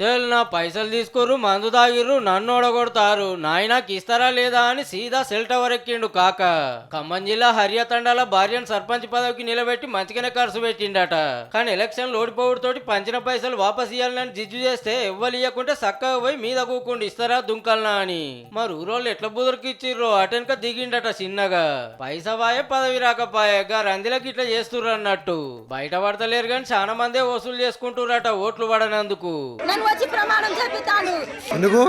చెల్ నా పైసలు తీసుకోరు మందు తాగిర్రు నన్ను ఓడగొడతారు నాయనకి ఇస్తారా లేదా అని సీదా సెల్ టవర్ ఎక్కిండు కాక. ఖమ్మం జిల్లా హరియతండాల భార్యను సర్పంచ్ పదవికి నిలబెట్టి మంచిగానే ఖర్చు పెట్టిండట. కానీ ఎలక్షన్ ఓడిపోవడంతోటి పంచిన పైసలు వాపస్ ఇవ్వాలని జిజ్జు చేస్తే ఇవ్వలియకుంటే చక్కగా పోయి మీద కూకుండి ఇస్తారా దుంకల్నా అని. మరి ఊరోళ్ళు ఎట్లా బుదరికిచ్చిర్రో అటెనక దిగిండట చిన్నగా. పైసా వాయే పదవి రాకపాయే రందిలకి ఇట్లా చేస్తుర్రు అన్నట్టు. బయట పడతలేరు కానీ చాలా మందే వసూలు చేసుకుంటుర్రట ఓట్లు పడనందుకు. నన్ను వచ్చి ప్రమాణం చేపిస్తాను ఎందుకు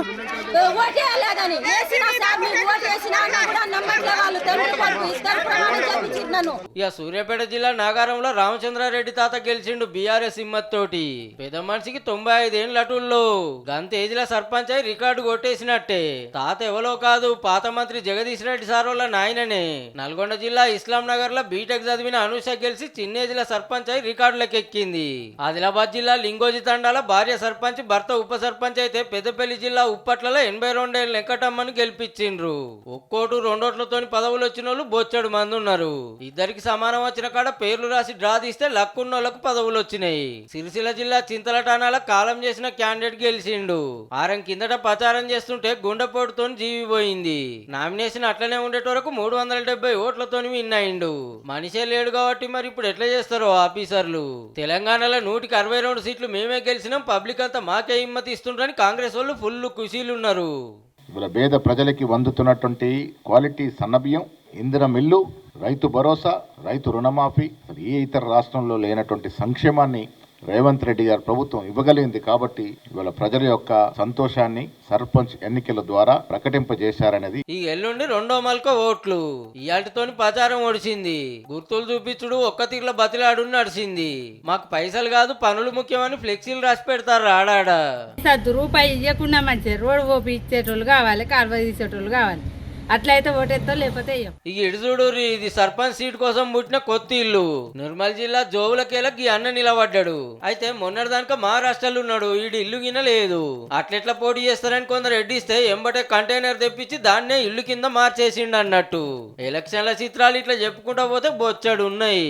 ఓటేయలేదని వేసిన సార్ మీరు ఓటేసినా కూడా నమ్మట్లే వాళ్ళు తండ్రి కొడుకు ఇస్తారు ప్రమాణం చేపించిన్నాను. ఇక సూర్యాపేట జిల్లా నాగారంలో రామచంద్రారెడ్డి తాత గెలిచిండు బీఆర్ఎస్ హిమ్మత్ తోటి. పెద్ద మనిషికి 95 ఏళ్ళు అటుల్లో గంత ఏజ్ల సర్పంచ్ అయి రికార్డు కొట్టేసినట్టే. తాత ఎవరో కాదు పాత మంత్రి జగదీష్ రెడ్డి సార్ వాళ్ళ నాయననే. నల్గొండ జిల్లా ఇస్లాం నగర్ లో బీటెక్ చదివిన అనూష గెలిచి చిన్నేజ్ల సర్పంచ్ అయి రికార్డులకు ఎక్కింది. ఆదిలాబాద్ జిల్లా లింగోజి తండాల భార్య సర్పంచ్ భర్త ఉప సర్పంచ్ అయితే పెద్దపల్లి జిల్లా ఉప్పట్లలో 82 ఏళ్ళ వెంకటమ్మను గెలిపించిండ్రు. ఒక్కోటు రెండోట్లతో పదవులు వచ్చిన వాళ్ళు బొచ్చడు మంది ఉన్నారు. ఇద్దరికి సమానం వచ్చిన కాడ పేర్లు రాసి డ్రా తీస్తే లక్కున్నోళ్లకు పదవులు వచ్చినాయి. సిరిసిల్ల జిల్లా చింతలటానాల కాలం చేసిన క్యాండిడేట్ గెలిచిండు. వారం కిందట ప్రచారం చేస్తుంటే గుండెపోటుతో జీవిపోయింది. నామినేషన్ అట్లనే ఉండేట వరకు 370 ఓట్లతో విన్ అయిండు. మనిషే లేడు కాబట్టి మరి ఇప్పుడు ఎట్లా చేస్తారో ఆఫీసర్లు. తెలంగాణలో 162 సీట్లు మేమే గెలిచినాం పబ్లిక్ అంతా మాకే హిమ్మతి ఇస్తుండ్రని కాంగ్రెస్ వాళ్ళు ఫుల్ ఖుషీలు ఉన్నారు. ఇవాళ పేద ప్రజలకి అందుతున్నటువంటి క్వాలిటీ సన్నబియ్యం, ఇందిర మిల్లు, రైతు భరోసా, రైతు రుణమాఫీ, ఏ ఇతర రాష్ట్రంలో లేనటువంటి సంక్షేమాన్ని రేవంత్ రెడ్డి గారు ప్రభుత్వం ఇవ్వగలిగింది. కాబట్టి ఇవాళ ప్రజల యొక్క సంతోషాన్ని సర్పంచ్ ఎన్నికల ద్వారా ప్రకటింపజేశారనేది. ఈ ఎల్లుండి రెండో మల్క ఓట్లు ఇయాటితోని ప్రచారం ఒడిచింది. గుర్తులు చూపించుడు ఒక్క తీర్ల బతిలాడు నడిచింది. మాకు పైసలు కాదు పనులు ముఖ్యమని ఫ్లెక్సీలు రాసి పెడతారు ఆడాడ. రూపాయి ఇవ్వకుండా మంచిది రోడ్డు పోపి ఇచ్చేటోళ్ళు కావాలి, కాలువ తీసేటోళ్ళు కావాలి. అట్లయితే ఓటేస్తో లేకపోతే ఇక ఇటు చూడు ఇది సర్పంచ్ సీట్ కోసం పుట్టిన కొత్త ఇల్లు. నిర్మల్ జిల్లా జోవులకేలకి అన్న నిలబడ్డాడు. అయితే మొన్నటిదానిక మహారాష్ట్రలో ఉన్నాడు. ఈడు ఇల్లు గిన లేదు. అట్లెట్లా పోటీ చేస్తారని కొందరు ఎడ్డిస్తే ఎంబటే కంటైనర్ తెప్పించి దాన్నే ఇల్లు కింద మార్చేసిండు అన్నట్టు. ఎలక్షన్ల చిత్రాలు ఇట్లా చెప్పుకుంటా పోతే బొచ్చాడు ఉన్నాయి.